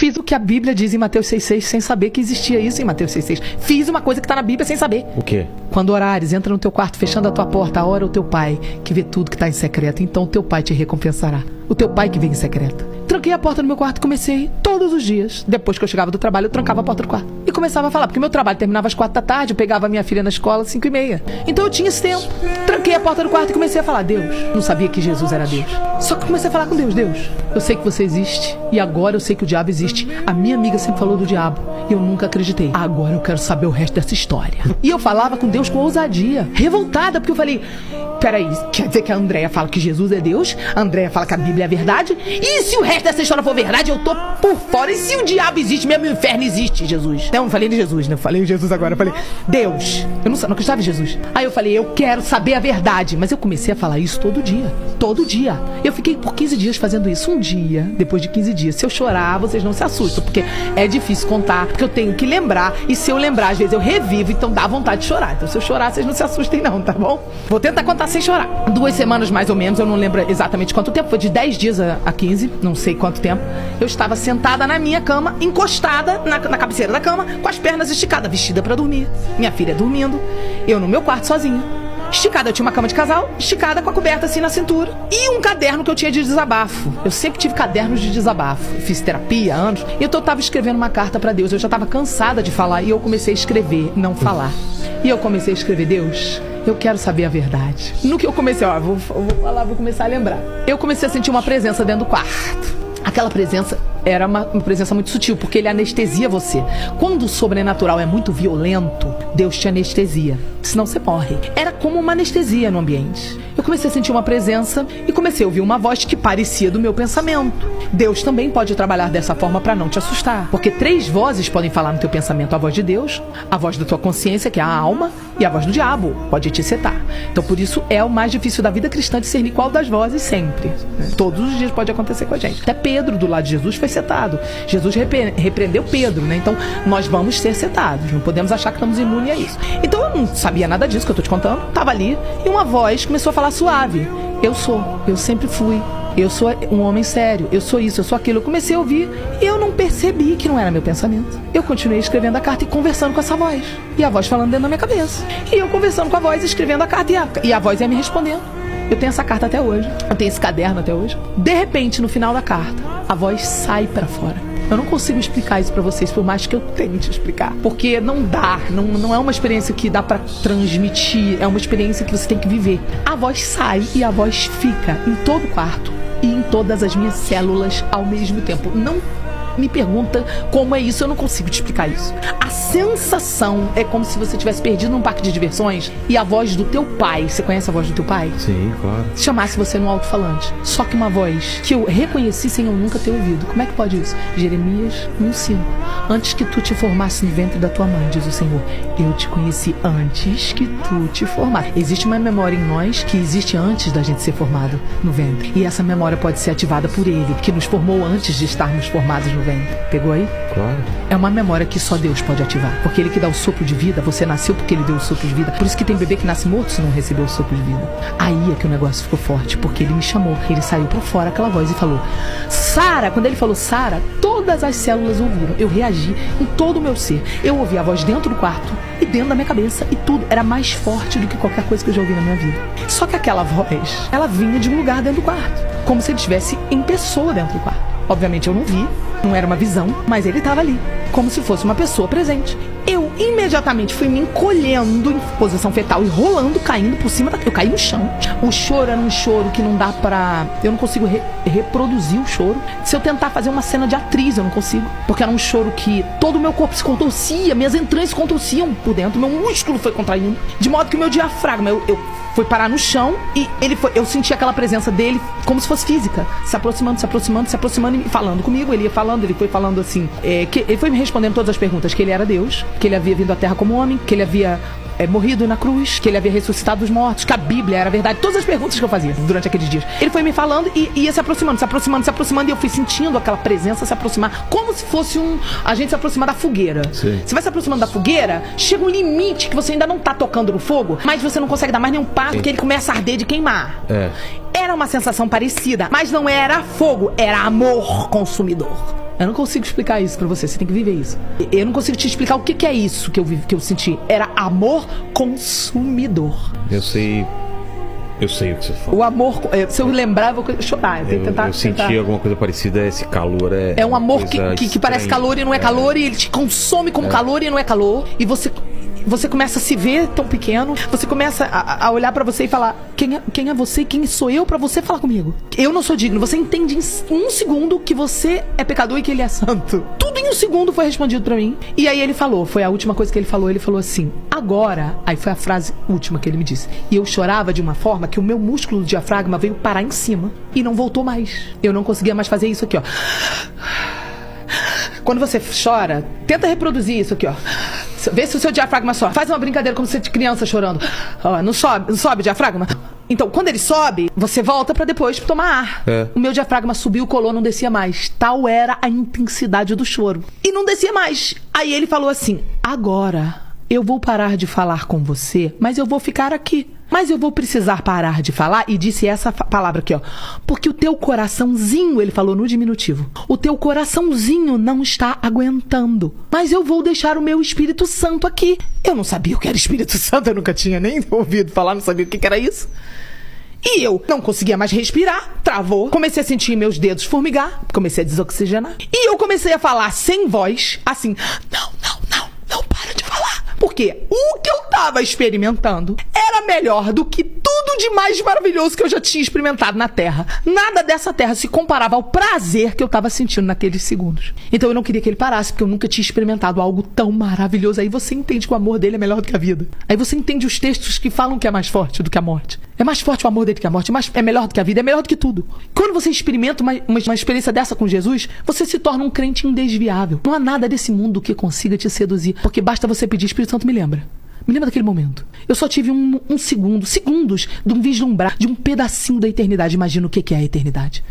Fiz o que a Bíblia diz em Mateus 6,6 sem saber que existia isso em Mateus 6,6. Fiz uma coisa que está na Bíblia sem saber. O quê? Quando orares, entra no teu quarto, fechando a tua porta, ora o teu pai, que vê tudo que está em secreto. Então o teu pai te recompensará. O teu pai que vem em secreto. Tranquei a porta do meu quarto e comecei todos os dias. Depois que eu chegava do trabalho, eu trancava a porta do quarto. E começava a falar, porque meu trabalho terminava às 4 da tarde, eu pegava a minha filha na escola às 5:30. Então eu tinha esse tempo. Tranquei a porta do quarto e comecei a falar, Deus. Não sabia que Jesus era Deus. Só que comecei a falar com Deus, Deus, eu sei que você existe. E agora eu sei que o diabo existe. A minha amiga sempre falou do diabo. E eu nunca acreditei. Agora eu quero saber o resto dessa história. E eu falava com Deus com ousadia. Revoltada, porque eu falei, peraí, quer dizer que a Andréia fala que Jesus é Deus? A Andréia fala que a Bíblia é verdade? E se o resto dessa história for verdade, eu tô por fora. E se o diabo existe, mesmo o inferno existe, Jesus? Então eu não falei de Jesus, né? Eu falei de Jesus agora. Eu falei, Deus, eu não acreditava em Jesus. Aí eu falei, eu quero saber a verdade. Mas eu comecei a falar isso todo dia. Todo dia. Eu fiquei por 15 dias fazendo isso. Um dia, depois de 15 dias, se eu chorar, vocês não se assustam, porque é difícil contar, porque eu tenho que lembrar. E se eu lembrar, às vezes eu revivo, então dá vontade de chorar. Então se eu chorar, vocês não se assustem não, tá bom? Vou tentar contar sem chorar. 2 semanas mais ou menos, eu não lembro exatamente quanto tempo, foi de 10 dias a 15, não sei quanto tempo. Eu estava sentada na minha cama, encostada na cabeceira da cama, com as pernas esticadas, vestida pra dormir. Minha filha dormindo, eu no meu quarto sozinha. Esticada, eu tinha uma cama de casal, esticada com a coberta assim na cintura. E um caderno que eu tinha de desabafo. Eu sempre tive cadernos de desabafo. Fiz terapia há anos. E eu tava escrevendo uma carta pra Deus. Eu já tava cansada de falar. E eu comecei a escrever, não falar. E eu comecei a escrever, Deus, eu quero saber a verdade. No que eu comecei, vou falar, vou começar a lembrar. Eu comecei a sentir uma presença dentro do quarto. Aquela presença era uma presença muito sutil, porque ele anestesia você. Quando o sobrenatural é muito violento, Deus te anestesia, senão você morre. Era como uma anestesia no ambiente. Eu comecei a sentir uma presença e comecei a ouvir uma voz que parecia do meu pensamento. Deus também pode trabalhar dessa forma para não te assustar, porque 3 vozes podem falar no teu pensamento: a voz de Deus, a voz da tua consciência, que é a alma, e a voz do diabo, pode te setar. Então por isso é o mais difícil da vida cristã, discernir qual das vozes sempre. Todos os dias pode acontecer com a gente. Até Pedro, do lado de Jesus, foi setado. Jesus repreendeu Pedro, né? Então nós vamos ser setados, não podemos achar que estamos imunes a isso. Então eu não sabia nada disso que eu tô te contando, tava ali, e uma voz começou a falar suave: eu sempre fui, eu sou um homem sério, eu sou isso, eu sou aquilo. Eu comecei a ouvir e eu não percebi que não era meu pensamento. Eu continuei escrevendo a carta e conversando com essa voz, e a voz falando dentro da minha cabeça, e eu conversando com a voz, escrevendo a carta, e a voz ia me respondendo. Eu tenho essa carta até hoje, eu tenho esse caderno até hoje. De repente, no final da carta, a voz sai pra fora. Eu não consigo explicar isso pra vocês, por mais que eu tente explicar, porque não dá, não é uma experiência que dá pra transmitir, é uma experiência que você tem que viver. A voz sai e a voz fica em todo o quarto e em todas as minhas células ao mesmo tempo. Não me pergunta como é isso, eu não consigo te explicar isso. A sensação é como se você tivesse perdido num parque de diversões e a voz do teu pai, você conhece a voz do teu pai? Sim, claro. Chamasse você no alto-falante. Só que uma voz que eu reconheci sem eu nunca ter ouvido. Como é que pode isso? Jeremias 1:5. Antes que tu te formasse no ventre da tua mãe, diz o Senhor, eu te conheci antes que tu te formasse. Existe uma memória em nós que existe antes da gente ser formado no ventre. E essa memória pode ser ativada por Ele, que nos formou antes de estarmos formados no ventre. Pegou aí? Claro. É uma memória que só Deus pode ativar. Porque Ele que dá o sopro de vida, você nasceu porque Ele deu o sopro de vida. Por isso que tem bebê que nasce morto se não recebeu o sopro de vida. Aí é que o negócio ficou forte, porque Ele me chamou. Ele saiu pra fora, aquela voz, e falou: Sara! Quando Ele falou Sara, todas as células ouviram. Eu reagi em todo o meu ser. Eu ouvi a voz dentro do quarto e dentro da minha cabeça, e tudo era mais forte do que qualquer coisa que eu já ouvi na minha vida. Só que aquela voz, ela vinha de um lugar dentro do quarto, como se ele estivesse em pessoa dentro do quarto. Obviamente eu não vi, não era uma visão, mas ele estava ali, como se fosse uma pessoa presente. Eu imediatamente fui me encolhendo em posição fetal e rolando, caindo por cima da... Eu caí no chão. O choro era um choro que não dá pra... Eu não consigo reproduzir o choro. Se eu tentar fazer uma cena de atriz, eu não consigo. Porque era um choro que todo o meu corpo se contorcia, minhas entranhas se contorciam por dentro, meu músculo foi contraindo. De modo que o meu diafragma, eu fui parar no chão e eu senti aquela presença dele como se fosse física. Se aproximando, se aproximando, se aproximando e falando comigo. Ele ia falando, ele foi falando assim... que ele foi me respondendo todas as perguntas. Que ele era Deus, que ele havia vindo à Terra como homem, que ele havia morrido na cruz, que ele havia ressuscitado dos mortos, que a Bíblia era verdade. Todas as perguntas que eu fazia durante aqueles dias. Ele foi me falando e ia se aproximando, se aproximando, se aproximando, e eu fui sentindo aquela presença se aproximar, como se fosse a gente se aproximar da fogueira. Sim. Você vai se aproximando da fogueira, chega um limite que você ainda não tá tocando no fogo, mas você não consegue dar mais nenhum passo, porque ele começa a arder de queimar. Era uma sensação parecida, mas não era fogo, era amor consumidor. Eu não consigo explicar isso pra você, você tem que viver isso. Eu não consigo te explicar o que é isso que eu senti. Era amor consumidor. Eu sei o que você fala. O amor, se eu lembrar, eu vou chorar. Eu senti alguma coisa parecida, esse calor é um amor que parece calor e não é calor, e ele te consome como calor e não é calor, e você começa a se ver tão pequeno, você começa a olhar pra você e falar, quem é você, quem sou eu pra você falar comigo? Eu não sou digno. Você entende em um segundo que você é pecador e que ele é santo. Tudo em um segundo foi respondido pra mim. E aí ele falou, foi a última coisa que ele falou assim, agora, aí foi a frase última que ele me disse, e eu chorava de uma forma que o meu músculo do diafragma veio parar em cima e não voltou mais. Eu não conseguia mais fazer isso aqui, ó. Quando você chora, tenta reproduzir isso aqui, ó. Vê se o seu diafragma sobe. Faz uma brincadeira como se você fosse criança chorando. Ó, não sobe o diafragma? Então, quando ele sobe, você volta pra depois tomar ar. O meu diafragma subiu, colou, não descia mais. Tal era a intensidade do choro. E não descia mais. Aí ele falou assim, agora eu vou parar de falar com você, mas eu vou ficar aqui. Mas eu vou precisar parar de falar, e disse essa palavra aqui, ó. Porque o teu coraçãozinho, ele falou no diminutivo, o teu coraçãozinho não está aguentando. Mas eu vou deixar o meu Espírito Santo aqui. Eu não sabia o que era Espírito Santo, eu nunca tinha nem ouvido falar, não sabia o que era isso. E eu não conseguia mais respirar, travou. Comecei a sentir meus dedos formigar, comecei a desoxigenar. E eu comecei a falar sem voz, assim, não para de falar. Porque o que eu tava experimentando era melhor do que tudo de mais maravilhoso que eu já tinha experimentado na Terra. Nada dessa Terra se comparava ao prazer que eu tava sentindo naqueles segundos. Então eu não queria que ele parasse, porque eu nunca tinha experimentado algo tão maravilhoso. Aí você entende que o amor dele é melhor do que a vida. Aí você entende os textos que falam que é mais forte do que a morte. É mais forte o amor dele que a morte, é melhor do que a vida, é melhor do que tudo. Quando você experimenta uma experiência dessa com Jesus, você se torna um crente indesviável. Não há nada desse mundo que consiga te seduzir, porque basta você pedir, Espírito Santo, me lembra daquele momento. Eu só tive segundos de um vislumbrar de um pedacinho da eternidade. Imagina o que é a eternidade.